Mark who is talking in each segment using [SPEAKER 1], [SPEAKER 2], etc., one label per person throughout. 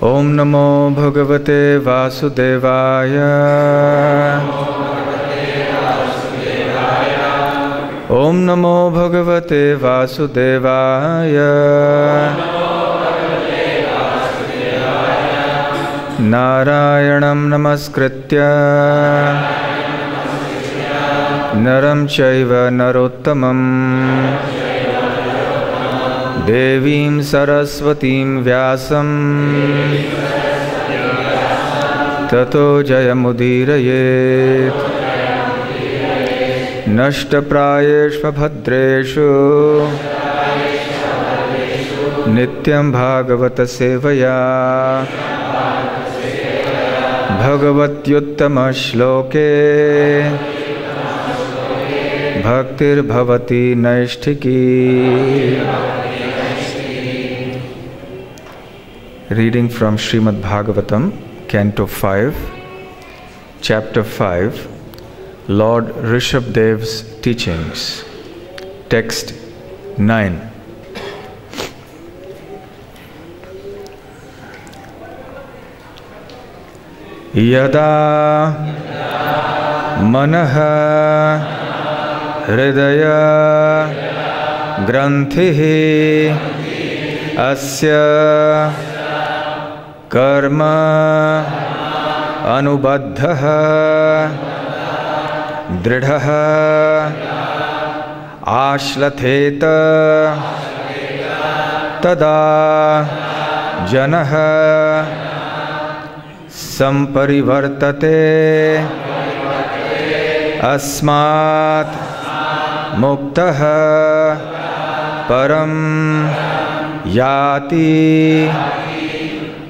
[SPEAKER 1] ओम नमो भगवते वासुदेवाय। ओम नमो भगवते वासुदेवाय। नारायणं नमस्कृत्य नरं चैव नरोत्तमं देवीं सरस्वतीं व्यासं ततो जयमुदीरयेत्। नष्टप्रायेषु भद्रेषु नित्यं भागवत सेवया भगवत्युत्तम श्लोके भक्तिर्भवति नैष्ठिकी। Reading from Srimad Bhagavatam, Canto 5, Chapter 5, Lord Rishabhadev's Teachings. Text 9. Yada manaha hridaya granthihi asya कर्म अनुबद्धः दृढ़ः आश्लथेत तदा जनः संपरिवर्तते अस्मात् मुक्तः परं याति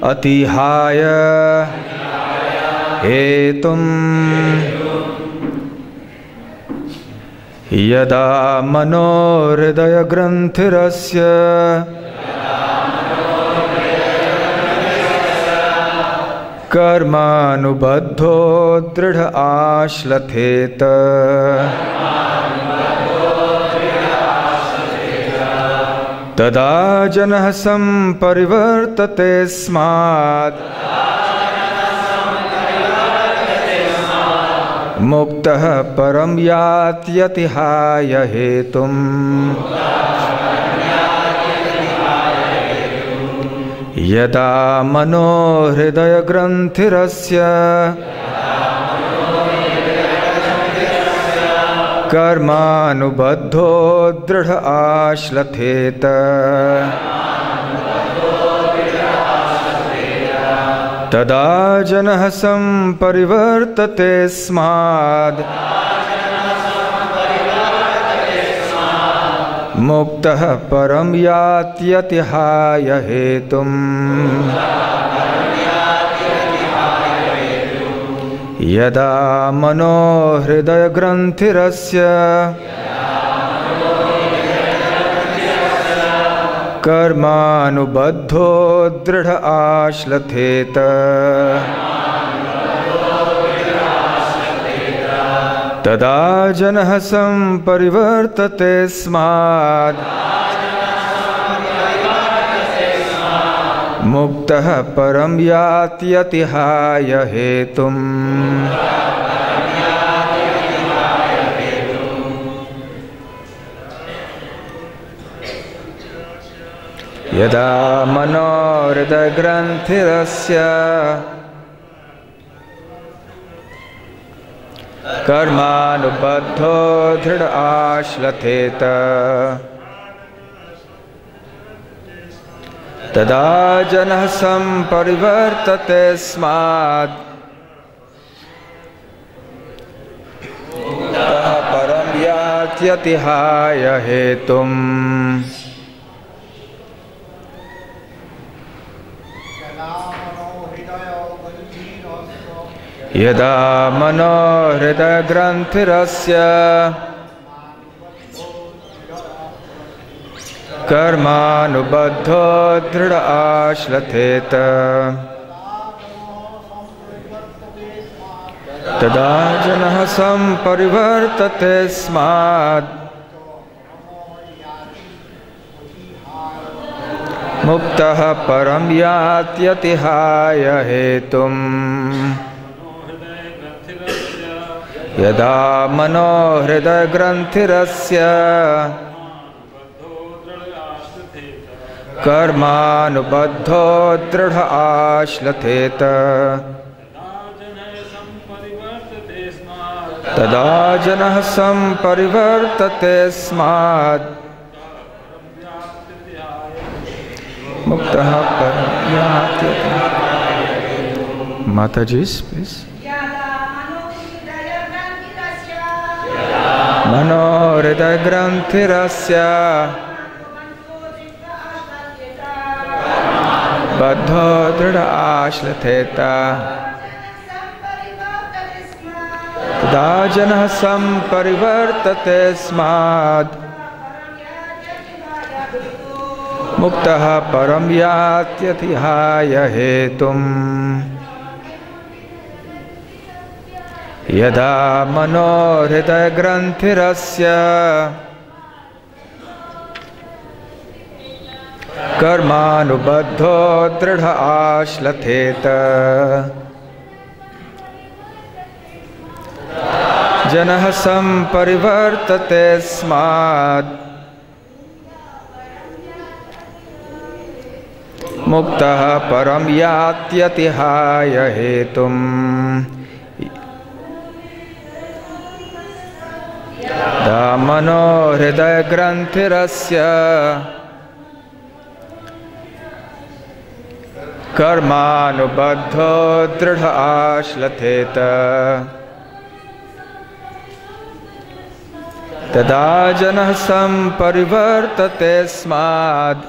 [SPEAKER 1] अतिहाय हेतुम। यदा मनोहृदय ग्रंथिरस्य कर्मानुबद्धो दृढ़ आश्लथेत तदा जनः संपरिवर्तते स्मात् मुक्तः परं यात्यतिहाय हेतुम्। यदा मनोहृदय ग्रंथिरस्य कर्मानुबद्धो दृढ़ आश्लथेत तदा जनः संपरिवर्तते स्माद् मुक्तः परं यात्यतिहाय हेतुम्। यदा मनोहृदय ग्रंथिरस्य कर्मानुबद्धो दृढ़ आश्लथेत तदा जनः संपरिवर्तते स्माद् मुक्तः परं यात्यतिहाय हेतुम्। यदा मनोहृदय ग्रंथिरस्य कर्मानुबद्धो दृढ़ आश्लथेत तदा जनः संपरिवर्तते स्माद् मुक्तः परं यात्यतिहाय हेतुम्। यदा मनोहृदय ग्रंथिरस्य कर्मानुबद्धो दृढ़ आश्लथेत तदा जनः संपरिवर्तते स्माद् मुक्तः परं यात्यतिहाय हेतुम् यदा मनो हृदयग्रन्थिरस्य कर्मानुबद्धो दृढ आश्लथेत तदा जनः संपरिवर्तते स्मात् मुक्तः परं यात्यतिहाय। Mataji's, please. Mano hridaya granthirasya baddho dhrida ashlatheta tada janah samparivartate smad muktah param yatyatihaya hetum यदा मनो हृदय ग्रंथिरस्य कर्मानुबद्धो दृढ़ आश्लथेत जनः संपरिवर्तते स्मात् मुक्तः परं यात्यतिहाय हेतुम् मनो हृदय ग्रंथिरस्य कर्मानुबद्धो दृढ़ आश्लथेत तदा जनः संपरिवर्तते स्मात्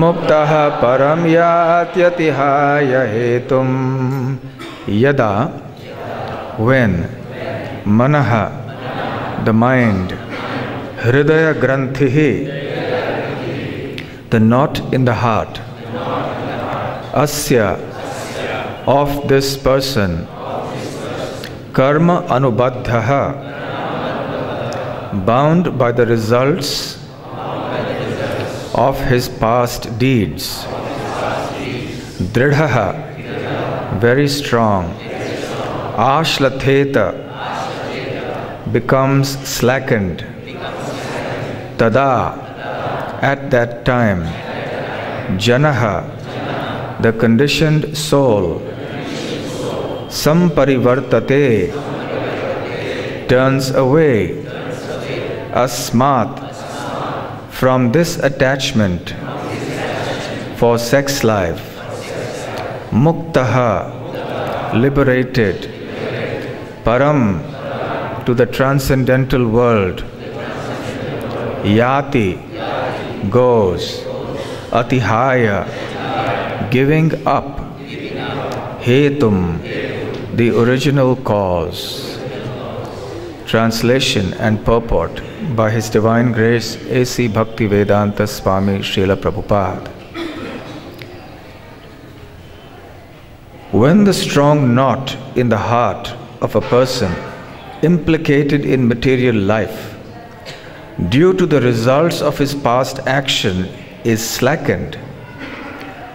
[SPEAKER 1] मुक्तः परं यात्यतिहाय हेतुम् यदा when manaha the mind hridaya granthihi the knot in the heart asya of this person karma anubaddhaha bound by the results of his past deeds dridhaha very strong Ashlatheta becomes slackened. Tada at that time. Janaha the conditioned soul. Samparivartate turns away. Asmat from this attachment for sex life. Muktaha liberated. Param to the transcendental world. Yati goes. Atihaya giving up. Hetum the original cause. Translation and purport by His Divine Grace A.C. Bhaktivedanta Swami Srila Prabhupada. When the strong knot in the heart of a person implicated in material life due to the results of his past action is slackened,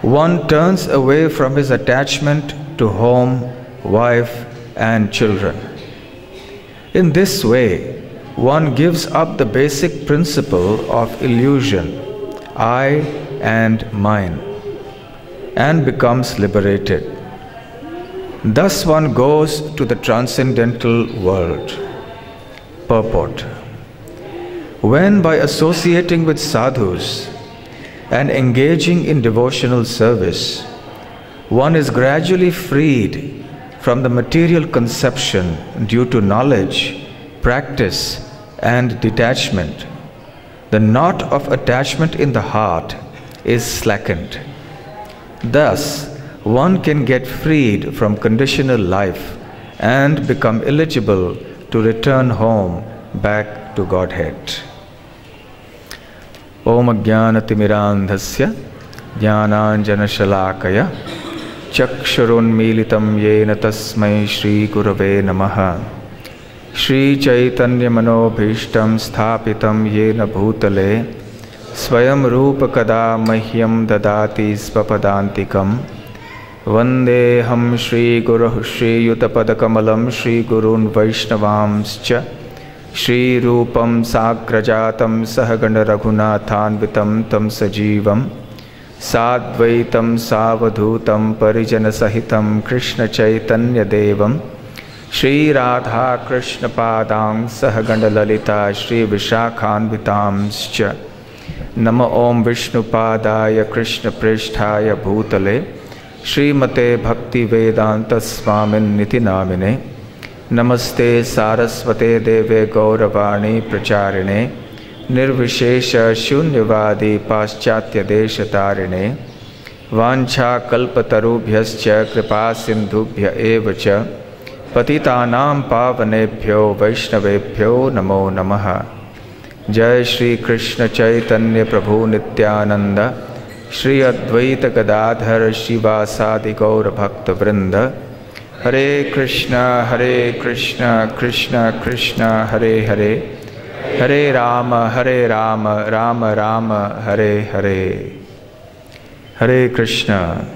[SPEAKER 1] one turns away from his attachment to home, wife, and children. In this way, one gives up the basic principle of illusion, I and mine, and becomes liberated. Thus one goes to the transcendental world. Purport. When by associating with sadhus and engaging in devotional service, one is gradually freed from the material conception due to knowledge, practice, and detachment, the knot of attachment in the heart is slackened. Thus, one can get freed from conditional life and become eligible to return home back to Godhead. Om Ajnanatimirandhasya Jnananjanashalakaya Chakshurunmilitam Yena Tasmai Shri Gurave Namaha Shri Chaitanya Manobhishtam Sthapitam Yena Bhutale Swayam Rupa Kada Mahyam Dadati Svapadantikam Vandeham Shri Guru Shri Yutapadakamalam Shri Gurun Vaishnavamscha Shri Rupam Sagrajatam Sahagana Raghunathanvitam Tam Sajivam Sadvaitam Savadhutam Parijana Sahitam Krishna Chaitanya Devam Shri Radha Krishna Padang Sahagana Lalita Shri Vishakhanvitamscha Nama Om Vishnu Padaya Krishna Pristhaya Bhutale Shri Mate Bhakti Vedanta Swamin Niti Namine Namaste Saraswate Deve Gauravani Pracharine Nirvishesha Shunyavadi Paschatya Deshatarine Vancha Kalpatarubhyascha Kripa Sindhubhya Evacha Patitanam Pavanebhyo Vaishnavebhyo Namo Namaha Jai Shri Krishna Chaitanya Prabhu Nityananda Shri Advaita Gadadhar Shivasadi Gaura Bhakta Vrinda Hare Krishna Krishna Krishna Hare Hare Hare Rama Rama Rama Hare Hare Hare Krishna.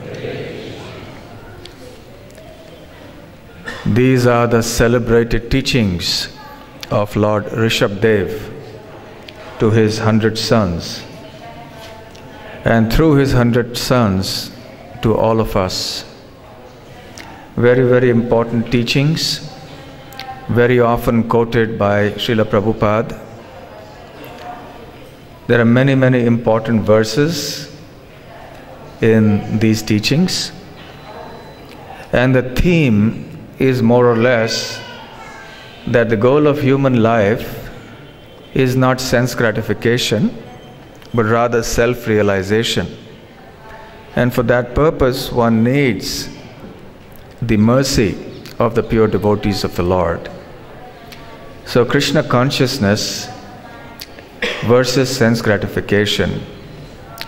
[SPEAKER 1] These are the celebrated teachings of Lord Rishabhdev to his 100 sons, and through his 100 sons to all of us. Very, very important teachings, very often quoted by Srila Prabhupada. There are many, many important verses in these teachings, and the theme is more or less that the goal of human life is not sense gratification, but rather self-realization. And for that purpose, one needs the mercy of the pure devotees of the Lord. So Krishna consciousness versus sense gratification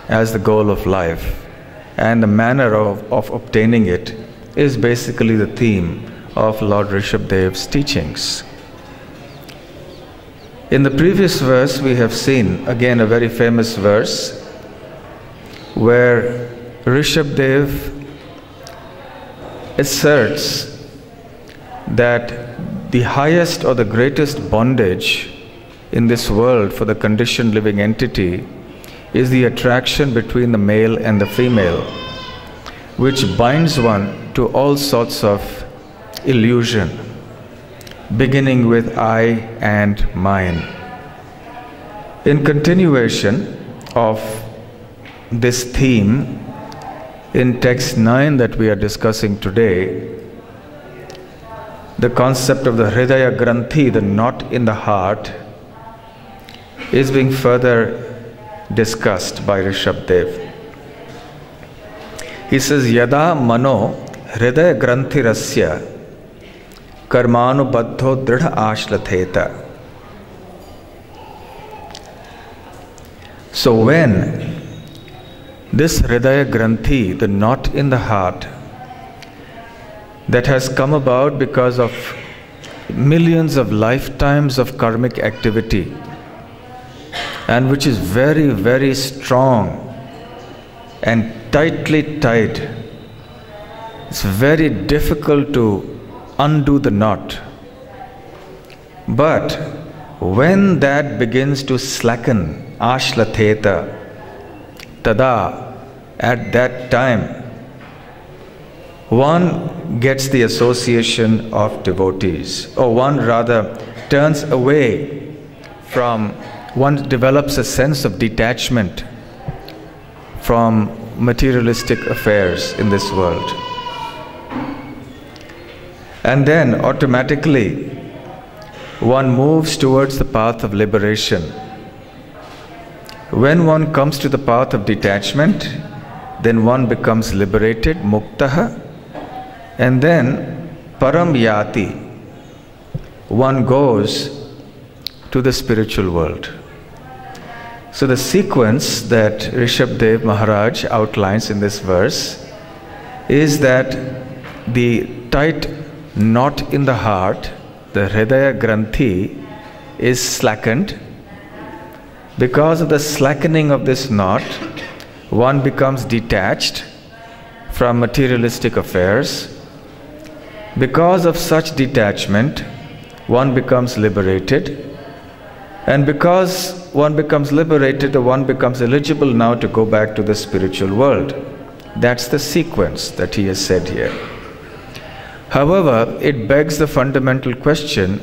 [SPEAKER 1] as the goal of life, and the manner of obtaining it is basically the theme of Lord Rishabhdev's teachings. In the previous verse we have seen again a very famous verse where Rishabhdev asserts that the highest or the greatest bondage in this world for the conditioned living entity is the attraction between the male and the female, which binds one to all sorts of illusion, beginning with I and mine. In continuation of this theme, in text 9 that we are discussing today, the concept of the Hridaya Granthi, the knot in the heart, is being further discussed by Rishabhdev. He says, Yada mano Hridaya Granthirasya Karmanu Baddho Dridha Ashlatheta. So when this Hridaya Granthi, the knot in the heart, that has come about because of millions of lifetimes of karmic activity, and which is very, very strong and tightly tied, it's very difficult to undo the knot. But when that begins to slacken, ashlatheta, tada, at that time, one gets the association of devotees, or one rather turns away from, one develops a sense of detachment from materialistic affairs in this world. And then automatically one moves towards the path of liberation. When one comes to the path of detachment, then one becomes liberated, muktaha, and then param yati, one goes to the spiritual world. So the sequence that Rishabhdev Maharaj outlines in this verse is that the tight knot in the heart the Hridaya Granthi is slackened. Because of the slackening of this knot, one becomes detached from materialistic affairs. Because of such detachment, one becomes liberated. And because one becomes liberated, one becomes eligible now to go back to the spiritual world. That's the sequence that he has said here. However, it begs the fundamental question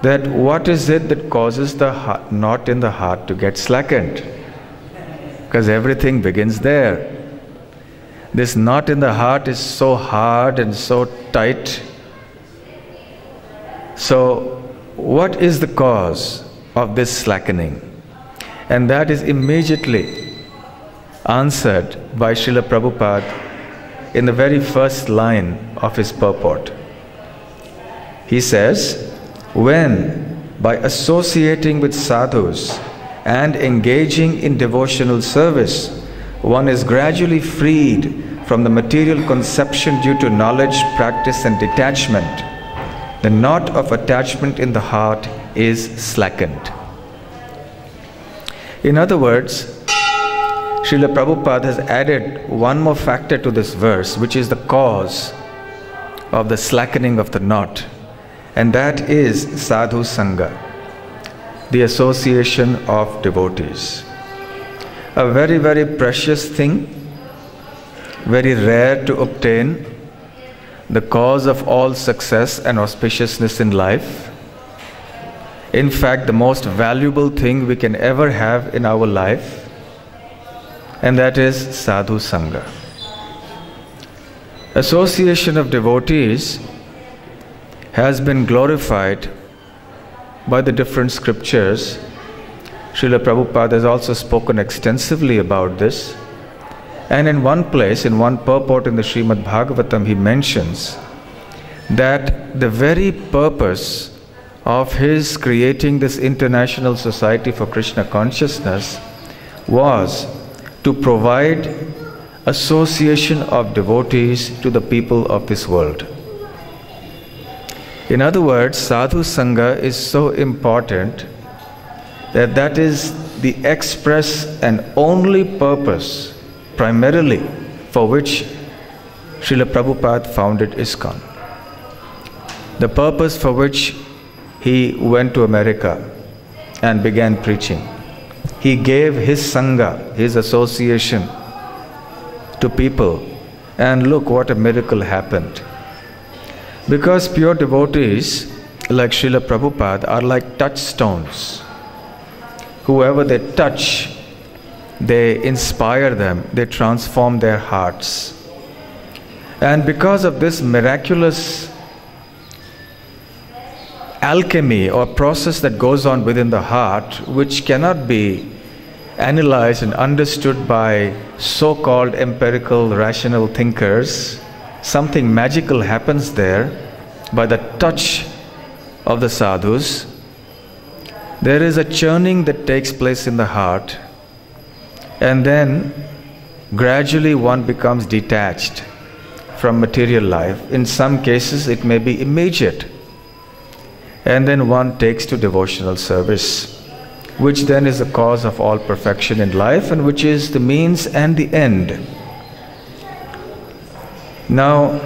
[SPEAKER 1] that what is it that causes the knot in the heart to get slackened? Because everything begins there. This knot in the heart is so hard and so tight. So, what is the cause of this slackening? And that is immediately answered by Srila Prabhupada in the very first line of his purport. He says, when by associating with sadhus and engaging in devotional service, one is gradually freed from the material conception due to knowledge, practice and detachment, the knot of attachment in the heart is slackened. In other words, Srila Prabhupada has added one more factor to this verse, which is the cause of the slackening of the knot, and that is sadhu sangha, the association of devotees. A very, very precious thing, very rare to obtain, the cause of all success and auspiciousness in life. In fact, the most valuable thing we can ever have in our life, and that is sadhu sangha. Association of devotees has been glorified by the different scriptures. Srila Prabhupada has also spoken extensively about this. And in one place, in one purport in the Srimad Bhagavatam, he mentions that the very purpose of his creating this international society for Krishna consciousness was to provide association of devotees to the people of this world. In other words, sadhu sangha is so important that that is the express and only purpose primarily for which Srila Prabhupada founded ISKCON. The purpose for which he went to America and began preaching. He gave his sangha, his association, to people, and look what a miracle happened. Because pure devotees like Srila Prabhupada are like touchstones. Whoever they touch, they inspire them, they transform their hearts. And because of this miraculous alchemy or process that goes on within the heart, which cannot be analyzed and understood by so-called empirical rational thinkers, something magical happens there by the touch of the sadhus. There is a churning that takes place in the heart, and then gradually one becomes detached from material life. In some cases it may be immediate, and then one takes to devotional service, which then is the cause of all perfection in life and which is the means and the end. Now,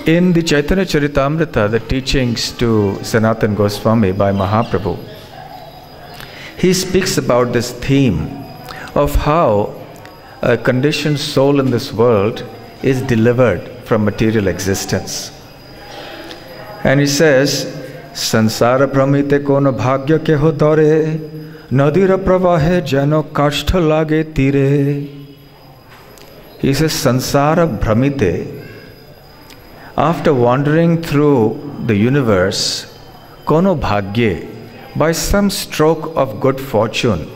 [SPEAKER 1] in the Chaitanya Charitamrita, the teachings to Sanatana Goswami by Mahaprabhu, he speaks about this theme of how a conditioned soul in this world is delivered from material existence. And he says, Sansara pramite kono bhagya ke ho tare, nadira pravahe jano kashtha lage tire. He says, Sansara Brahmite, after wandering through the universe, kono bhagye, by some stroke of good fortune,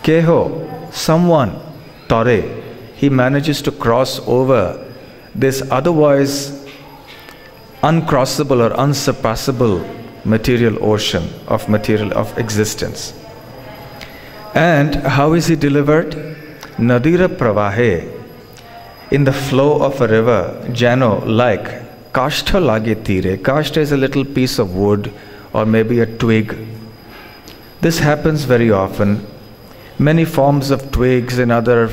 [SPEAKER 1] keho, someone, tare, he manages to cross over this otherwise uncrossable or unsurpassable material ocean of existence. And how is he delivered? Nadira pravahe, in the flow of a river, jano, like, kashtha lage tire. Kashtha is a little piece of wood or maybe a twig. This happens very often. Many forms of twigs and other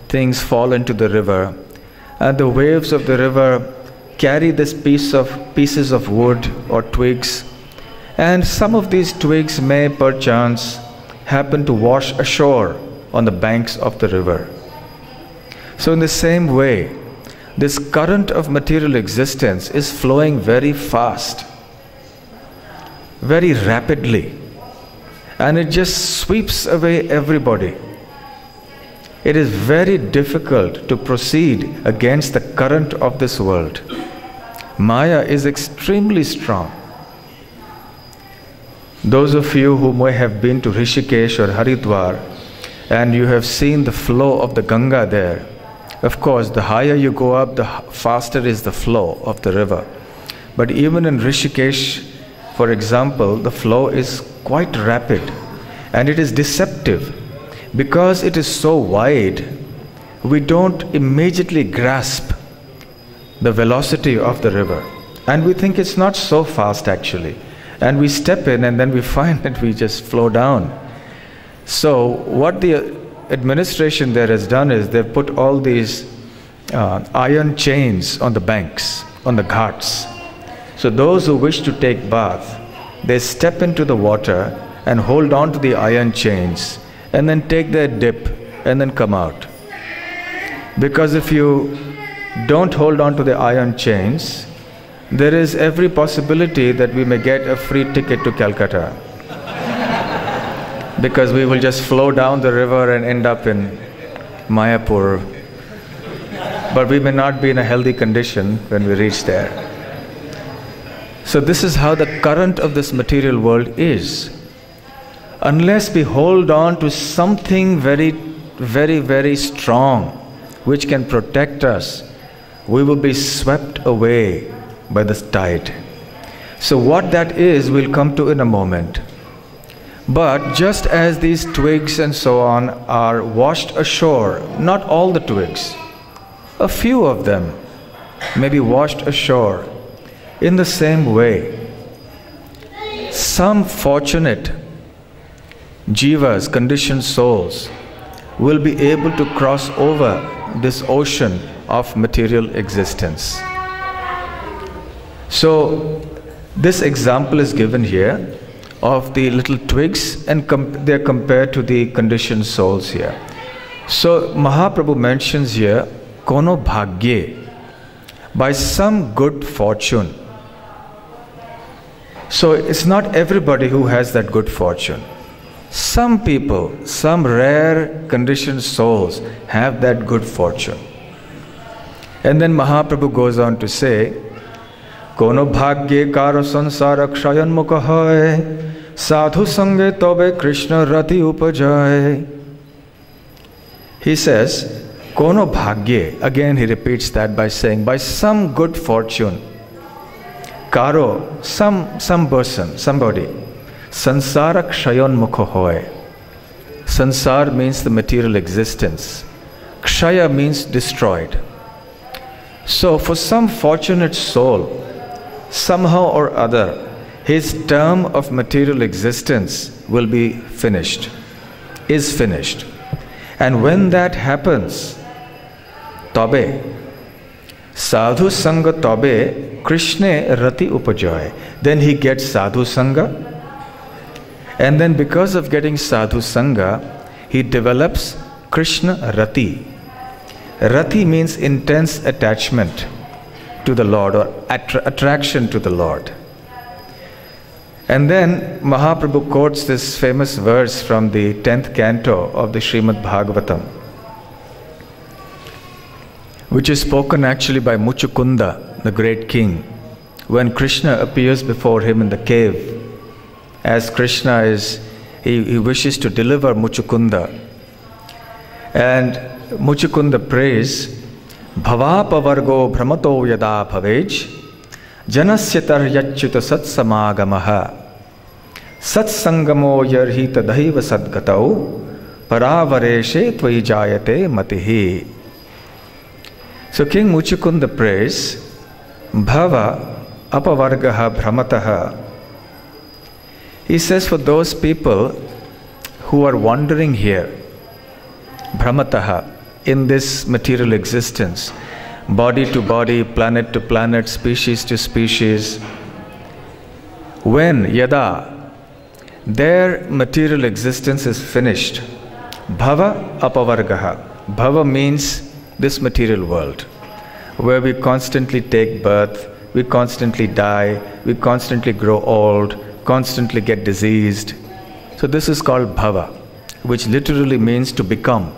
[SPEAKER 1] things fall into the river, and the waves of the river carry this pieces of wood or twigs, and some of these twigs may perchance happen to wash ashore on the banks of the river. So in the same way, this current of material existence is flowing very fast, very rapidly, and it just sweeps away everybody. It is very difficult to proceed against the current of this world. Maya is extremely strong. Those of you who may have been to Rishikesh or Haridwar and you have seen the flow of the Ganga there, of course, the higher you go up, the faster is the flow of the river. But even in Rishikesh, for example, the flow is quite rapid and it is deceptive. Because it is so wide, we don't immediately grasp the velocity of the river. And we think it's not so fast actually. And we step in and then we find that we just flow down. So what the administration there has done is they've put all these iron chains on the banks, on the ghats. So those who wish to take bath, they step into the water and hold on to the iron chains and then take their dip and then come out. Because if you don't hold on to the iron chains, there is every possibility that we may get a free ticket to Calcutta. Because we will just flow down the river and end up in Mayapur. But we may not be in a healthy condition when we reach there. So this is how the current of this material world is. Unless we hold on to something very, very, very strong, which can protect us, we will be swept away by this tide. So what that is, we'll come to in a moment. But just as these twigs and so on are washed ashore, not all the twigs, a few of them may be washed ashore, in the same way, some fortunate jivas, conditioned souls, will be able to cross over this ocean of material existence. So this example is given here of the little twigs, and they are compared to the conditioned souls here. So Mahaprabhu mentions here, kono bhagye, by some good fortune. So it's not everybody who has that good fortune. Some people, some rare conditioned souls have that good fortune. And then Mahaprabhu goes on to say, Kono bhagye karo sansara kshayan mukha hai, sadhu sange tobe Krishna rati upajay. He says, Kono bhagye, again he repeats that by saying, by some good fortune, karo, some person, somebody, sansara kshayan mukha hoy. Sansar means the material existence. Kshaya means destroyed. So for some fortunate soul, somehow or other, his term of material existence will be finished, is finished. And when that happens, tabe, sadhu sanga tabe, Krishna rati upajay. Then he gets sadhu sanga. And then because of getting sadhu sanga, he develops Krishna rati. Rati means intense attachment to the Lord, or attraction to the Lord. And then Mahaprabhu quotes this famous verse from the 10th canto of the Srimad Bhagavatam, which is spoken actually by Muchukunda, the great king, when Krishna appears before him in the cave. As Krishna he wishes to deliver Muchukunda. And Muchukunda prays, Bhavapavargo brahmato yada bhavej, janasya taryachyuta satsamagamaha, satsangamo yarhita daiva sadgatau, paravareshe tvai jayate matihi. So King Muchukunda prays Bhava apavargaha bhramataha. He says for those people who are wandering here, bhramataha, in this material existence, body to body, planet to planet, species to species, when yada their material existence is finished, bhava apavargaha. Bhava means this material world, where we constantly take birth, we constantly die, we constantly grow old, constantly get diseased. So this is called bhava, which literally means to become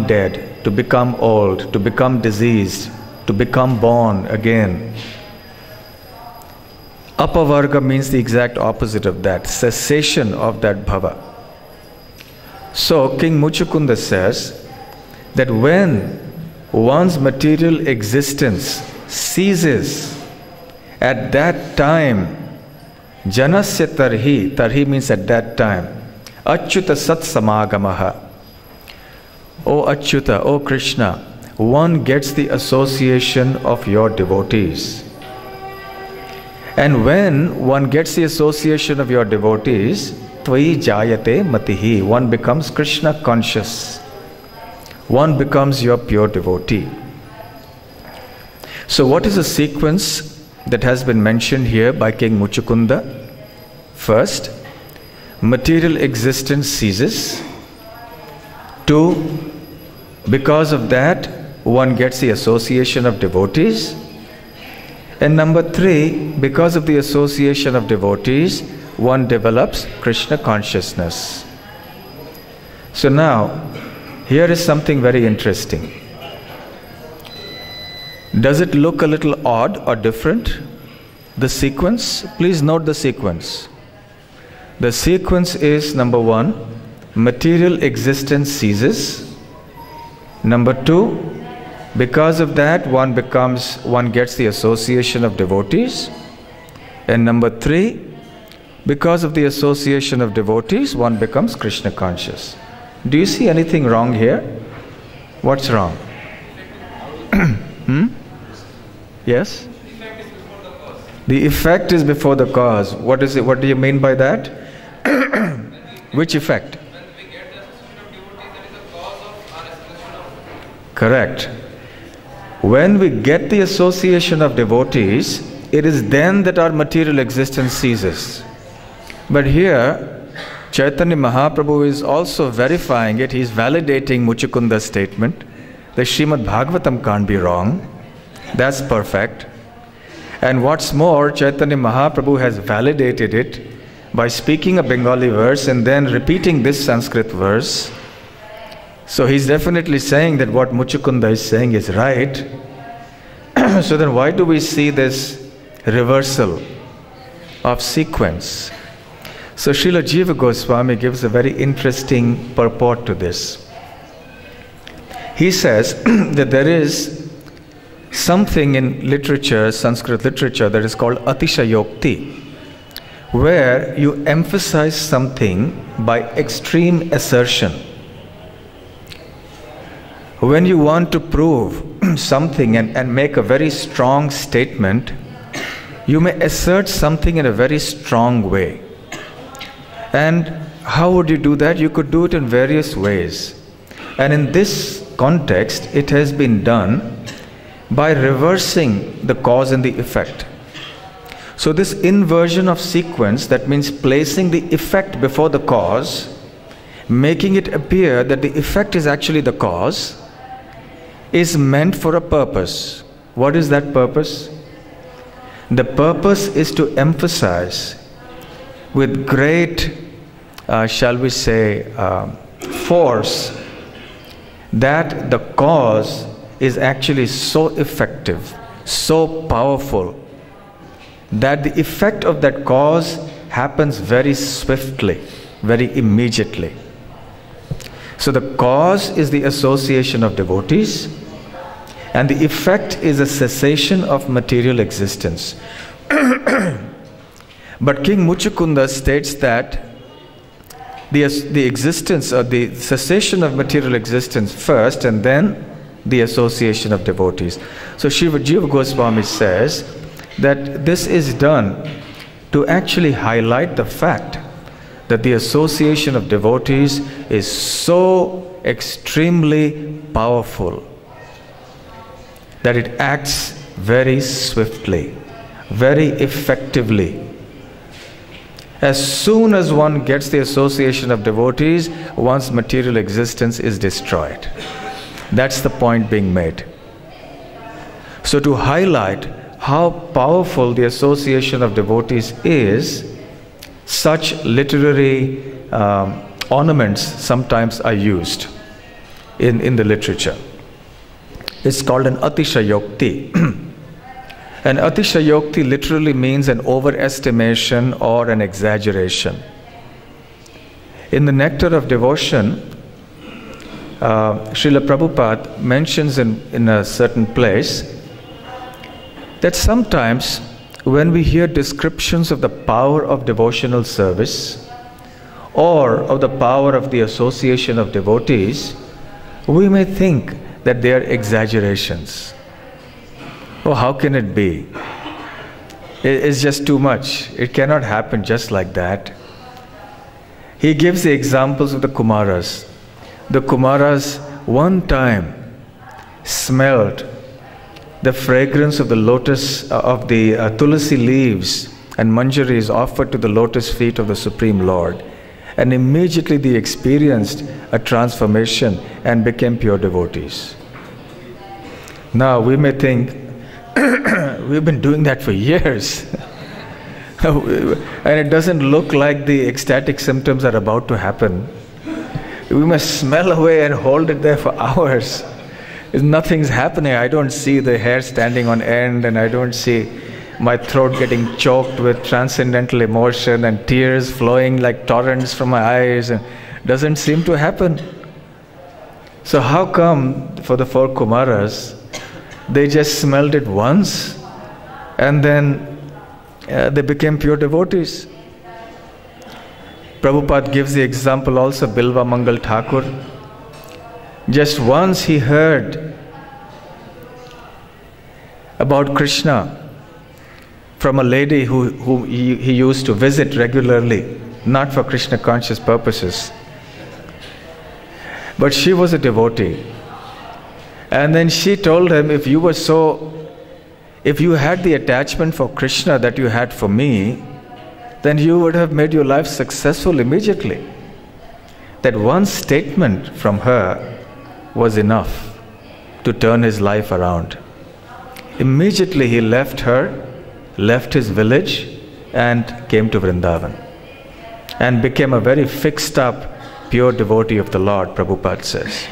[SPEAKER 1] dead, to become old, to become diseased, to become born again. Apavarga means the exact opposite of that, cessation of that bhava. So King Muchukunda says that when one's material existence ceases, at that time, janasya tarhi means at that time, achyuta sat samagamaha. O Achyuta, O Krishna, one gets the association of your devotees. And when one gets the association of your devotees, Tvai jayate matihi, one becomes Krishna conscious. One becomes your pure devotee. So what is the sequence that has been mentioned here by King Muchukunda? First, material existence ceases. 2, because of that, one gets the association of devotees. And number 3, because of the association of devotees, one develops Krishna consciousness. So now, here is something very interesting. Does it look a little odd or different? The sequence? Please note the sequence. The sequence is number 1, material existence ceases. Number 2, because of that one gets the association of devotees. And number 3, because of the association of devotees, one becomes Krishna conscious. Do you see anything wrong here? What's wrong? Yes? The effect is before the cause. What is it? What do you mean by that? Which effect? Correct. When we get the association of devotees, it is then that our material existence ceases. But here, Chaitanya Mahaprabhu is also verifying it. He is validating Muchukunda's statement. The Srimad Bhagavatam can't be wrong. That's perfect. And what's more, Chaitanya Mahaprabhu has validated it by speaking a Bengali verse and then repeating this Sanskrit verse. So he's definitely saying that what Muchukunda is saying is right. So then why do we see this reversal of sequence? So Srila Jiva Goswami gives a very interesting purport to this. He says that there is something in literature, Sanskrit literature, that is called Atishayokti, where you emphasize something by extreme assertion. When you want to prove something and make a very strong statement, you may assert something in a very strong way. And how would you do that? You could do it in various ways. And in this context, it has been done by reversing the cause and the effect. So this inversion of sequence, that means placing the effect before the cause, making it appear that the effect is actually the cause, is meant for a purpose. What is that purpose? The purpose is to emphasize with great, shall we say, force, that the cause is actually so effective, so powerful, that the effect of that cause happens very swiftly, very immediately. So the cause is the association of devotees, and the effect is a cessation of material existence. But King Muchukunda states that the existence or the cessation of material existence first, and then the association of devotees. So Jiva Goswami says that this is done to actually highlight the fact that the association of devotees is so extremely powerful that it acts very swiftly, very effectively. As soon as one gets the association of devotees, one's material existence is destroyed. That's the point being made. So to highlight how powerful the association of devotees is, such literary ornaments sometimes are used in the literature. It's called an Atishayokti. An Atishayokti literally means an overestimation or an exaggeration. In the Nectar of Devotion, Srila Prabhupada mentions in a certain place that sometimes when we hear descriptions of the power of devotional service or of the power of the association of devotees, we may think that they are exaggerations. Oh, how can it be? It's just too much. It cannot happen just like that. He gives the examples of the Kumaras. The Kumaras one time smelled the fragrance of the lotus, of the tulasi leaves and manjaris offered to the lotus feet of the Supreme Lord. And immediately they experienced a transformation and became pure devotees. Now we may think, we've been doing that for years. And it doesn't look like the ecstatic symptoms are about to happen. We must smell away and hold it there for hours. Nothing's happening. I don't see the hair standing on end, and I don't see my throat getting choked with transcendental emotion and tears flowing like torrents from my eyes. And doesn't seem to happen. So how come for the four Kumaras, they just smelled it once and then they became pure devotees? Prabhupada gives the example also, Bilva Mangal Thakur. Just once he heard about Krishna from a lady who he used to visit regularly, not for Krishna conscious purposes. But she was a devotee. And then she told him, if you had the attachment for Krishna that you had for me, then you would have made your life successful immediately. That one statement from her was enough to turn his life around. Immediately he left her, left his village, and came to Vrindavan. And became a very fixed up, pure devotee of the Lord, Prabhupada says.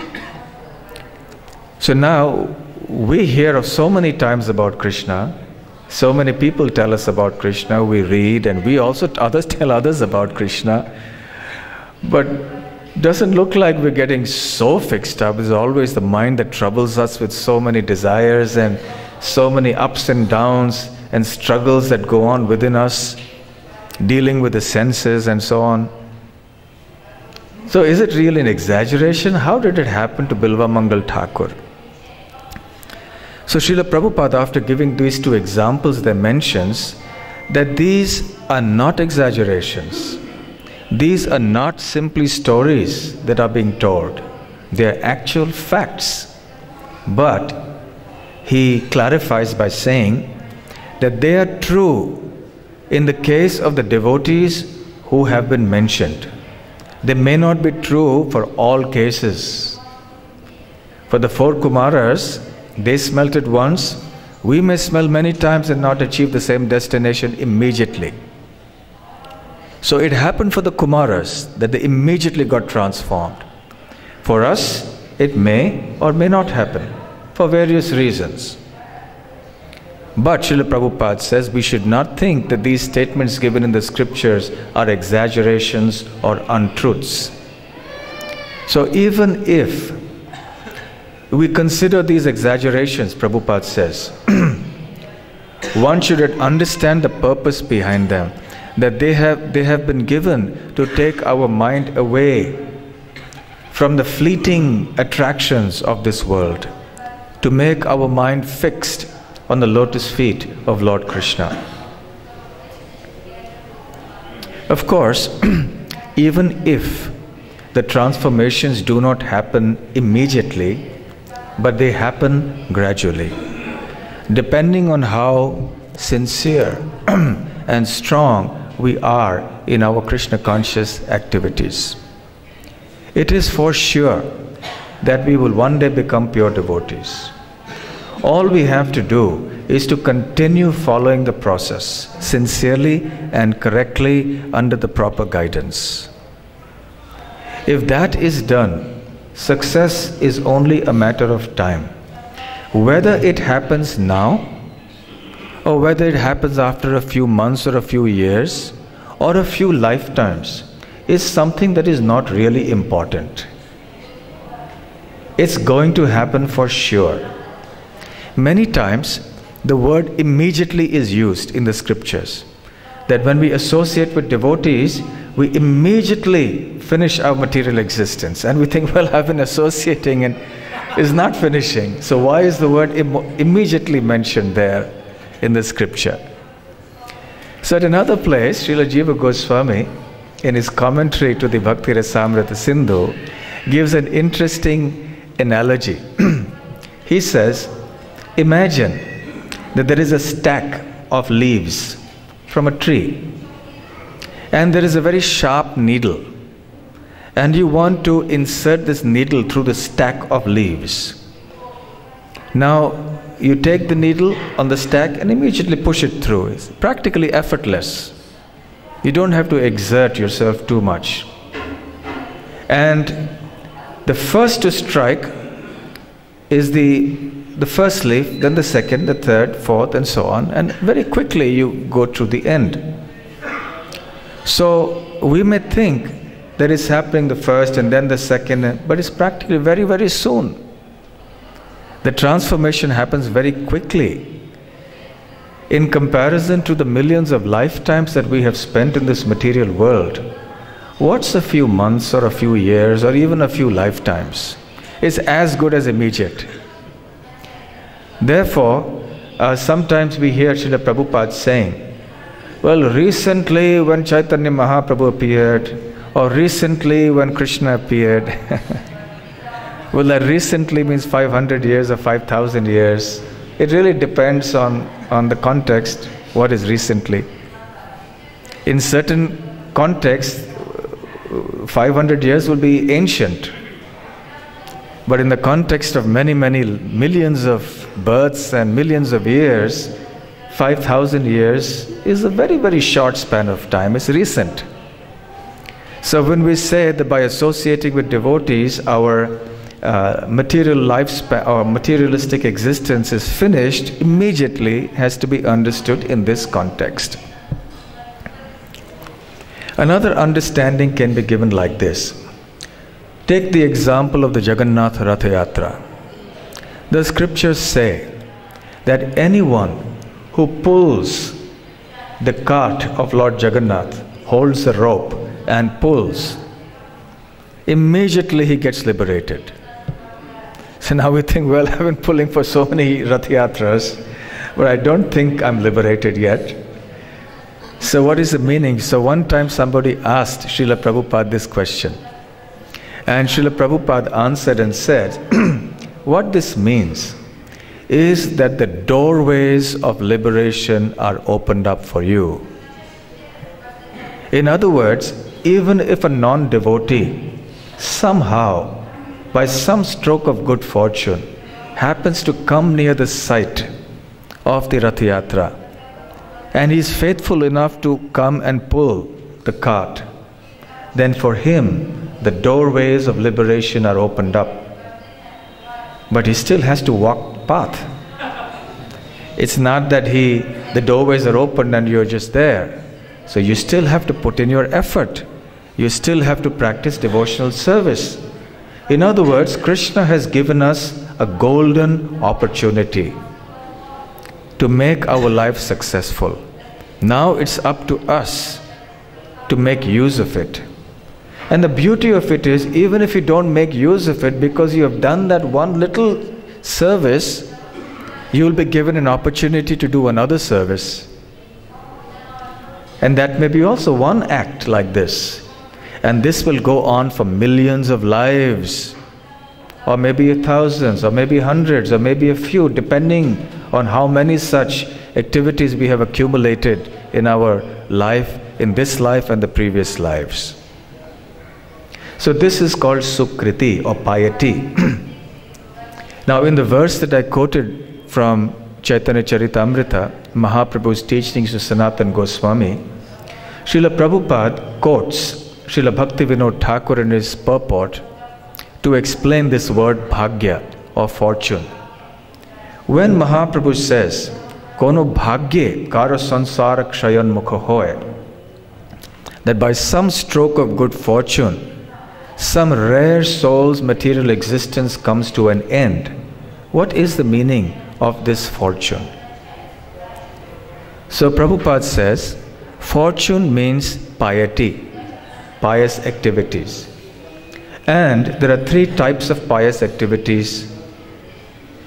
[SPEAKER 1] So now, we hear of so many times about Krishna, so many people tell us about Krishna, we read, and we also, others tell others about Krishna. But doesn't look like we're getting so fixed up. It's always the mind that troubles us with so many desires and so many ups and downs and struggles that go on within us, dealing with the senses and so on. So is it really an exaggeration? How did it happen to Bilva Mangal Thakur? So Srila Prabhupada, after giving these two examples, there mentions that these are not exaggerations. These are not simply stories that are being told. They are actual facts. But he clarifies by saying that they are true in the case of the devotees who have been mentioned. They may not be true for all cases. For the four Kumaras, they smelt it once. We may smell many times and not achieve the same destination immediately. So it happened for the Kumaras that they immediately got transformed. For us, it may or may not happen for various reasons. But Srila Prabhupada says we should not think that these statements given in the scriptures are exaggerations or untruths. So even if we consider these exaggerations, Prabhupada says, one should understand the purpose behind them, that they have been given to take our mind away from the fleeting attractions of this world, to make our mind fixed on the lotus feet of Lord Krishna. Of course, even if the transformations do not happen immediately, but they happen gradually, depending on how sincere and strong we are in our Krishna conscious activities. It is for sure that we will one day become pure devotees. All we have to do is to continue following the process sincerely and correctly under the proper guidance. If that is done, success is only a matter of time. Whether it happens now, or whether it happens after a few months or a few years, or a few lifetimes, is something that is not really important. It's going to happen for sure. Many times, the word immediately is used in the scriptures. That when we associate with devotees, we immediately finish our material existence. And we think, well, I've been associating and is not finishing. So why is the word immediately mentioned there in the scripture? So at another place, Srila Jiva Goswami, in his commentary to the Bhaktirasamrita Sindhu, gives an interesting analogy. He says, imagine that there is a stack of leaves from a tree, and there is a very sharp needle, and you want to insert this needle through the stack of leaves. Now, you take the needle on the stack and immediately push it through. It's practically effortless. You don't have to exert yourself too much. And the first to strike is the first leaf, then the second, the third, fourth, and so on. And very quickly you go to the end. So we may think that it's happening the first and then the second, but it's practically very, very soon. The transformation happens very quickly. In comparison to the millions of lifetimes that we have spent in this material world, what's a few months or a few years or even a few lifetimes? It's as good as immediate. Therefore, sometimes we hear Srila Prabhupada saying, well, recently when Chaitanya Mahaprabhu appeared, or recently when Krishna appeared, well, that recently means 500 years or 5,000 years. It really depends on the context, what is recently. In certain contexts, 500 years will be ancient. But in the context of many, many millions of births and millions of years, 5,000 years is a very, very short span of time. It's recent. So when we say that by associating with devotees, our material lifespan or materialistic existence is finished, immediately has to be understood in this context. Another understanding can be given like this. Take the example of the Jagannath Ratha Yatra. The scriptures say that anyone who pulls the cart of Lord Jagannath, holds a rope and pulls, immediately he gets liberated. So now we think, well, I've been pulling for so many Rath Yatras, but I don't think I'm liberated yet. So what is the meaning? So one time somebody asked Srila Prabhupada this question. And Srila Prabhupada answered and said, what this means is that the doorways of liberation are opened up for you. In other words, even if a non-devotee somehow, by some stroke of good fortune, happens to come near the site of the Rath Yatra, and he is faithful enough to come and pull the cart, then for him the doorways of liberation are opened up. But he still has to walk the path. It's not that the doorways are opened and you're just there. So you still have to put in your effort. You still have to practice devotional service. In other words, Krishna has given us a golden opportunity to make our life successful. Now it's up to us to make use of it. And the beauty of it is, even if you don't make use of it because you have done that one little service, you will be given an opportunity to do another service. And that may be also one act like this. And this will go on for millions of lives, or maybe thousands, or maybe hundreds, or maybe a few, depending on how many such activities we have accumulated in our life, in this life and the previous lives. So this is called sukriti or piety. Now in the verse that I quoted from Chaitanya Charitamrita, Mahaprabhu's teachings to Sanatana Goswami, Srila Prabhupada quotes Srila Bhaktivinoda Thakur in his purport to explain this word bhagya or fortune. When Mahaprabhu says, Kono bhagye karo sansara kshayan mukha hoy, that by some stroke of good fortune, some rare soul's material existence comes to an end. What is the meaning of this fortune? So Prabhupada says, fortune means piety, pious activities. And there are three types of pious activities.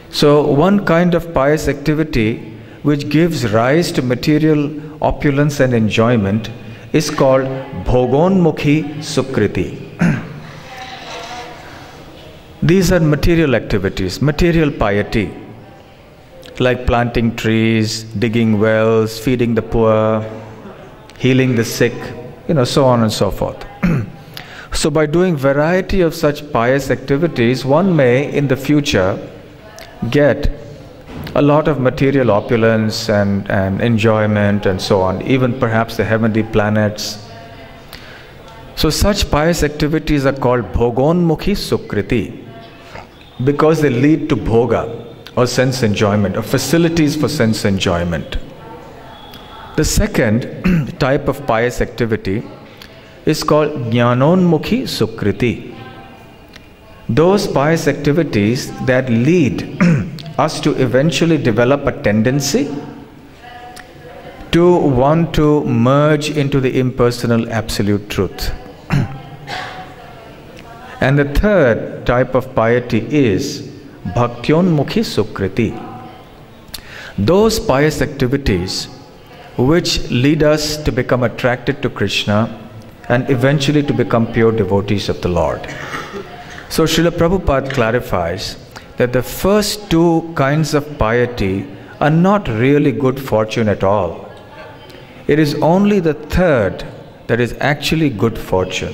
[SPEAKER 1] So one kind of pious activity which gives rise to material opulence and enjoyment is called bhogonmukhi sukriti. These are material activities, material piety, like planting trees, digging wells, feeding the poor, healing the sick, so on and so forth. So by doing variety of such pious activities, one may in the future get a lot of material opulence and enjoyment and so on, even perhaps the heavenly planets. So such pious activities are called bhogonmukhi sukriti, because they lead to bhoga or sense enjoyment, or facilities for sense enjoyment. The second type of pious activity is called jnanonmukhi sukriti. Those pious activities that lead us to eventually develop a tendency to want to merge into the impersonal absolute truth. And the third type of piety is bhaktyonmukhi sukriti. Those pious activities which lead us to become attracted to Krishna and eventually to become pure devotees of the Lord. So Srila Prabhupada clarifies that the first two kinds of piety are not really good fortune at all. It is only the third that is actually good fortune.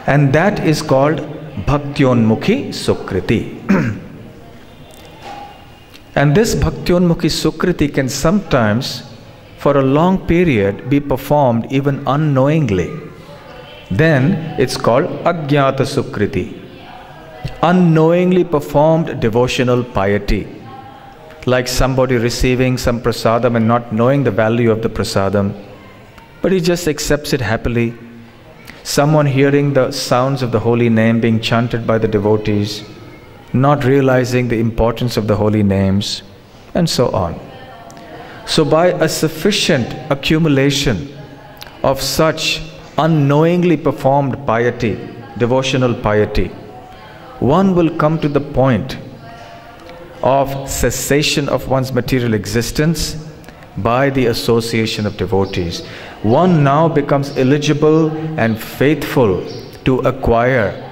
[SPEAKER 1] And that is called bhaktyonmukhi sukriti. And this bhaktyonmukhi sukriti can sometimes, for a long period, be performed even unknowingly. Then it's called ajnata sukriti, unknowingly performed devotional piety. Like somebody receiving some prasadam and not knowing the value of the prasadam, but he just accepts it happily. Someone hearing the sounds of the holy name being chanted by the devotees, not realizing the importance of the holy names, and so on. So by a sufficient accumulation of such unknowingly performed piety, devotional piety, one will come to the point of cessation of one's material existence by the association of devotees. One now becomes eligible and faithful to acquire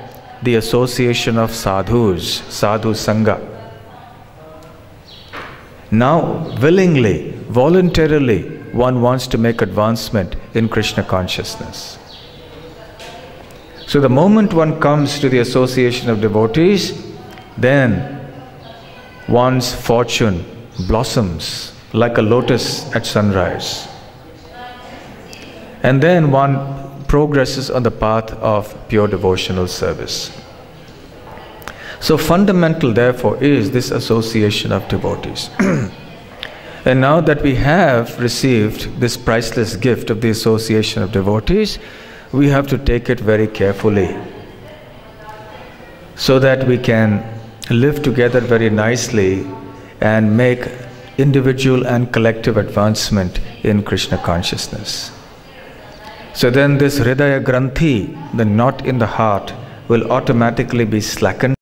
[SPEAKER 1] the association of sadhus, sadhu sangha. Now, willingly, voluntarily, one wants to make advancement in Krishna consciousness. So the moment one comes to the association of devotees, then one's fortune blossoms like a lotus at sunrise. And then one progresses on the path of pure devotional service. So fundamental, therefore, is this association of devotees. And now that we have received this priceless gift of the association of devotees, we have to take it very carefully so that we can live together very nicely and make individual and collective advancement in Krishna consciousness. So then this Hridaya Granthi, the knot in the heart, will automatically be slackened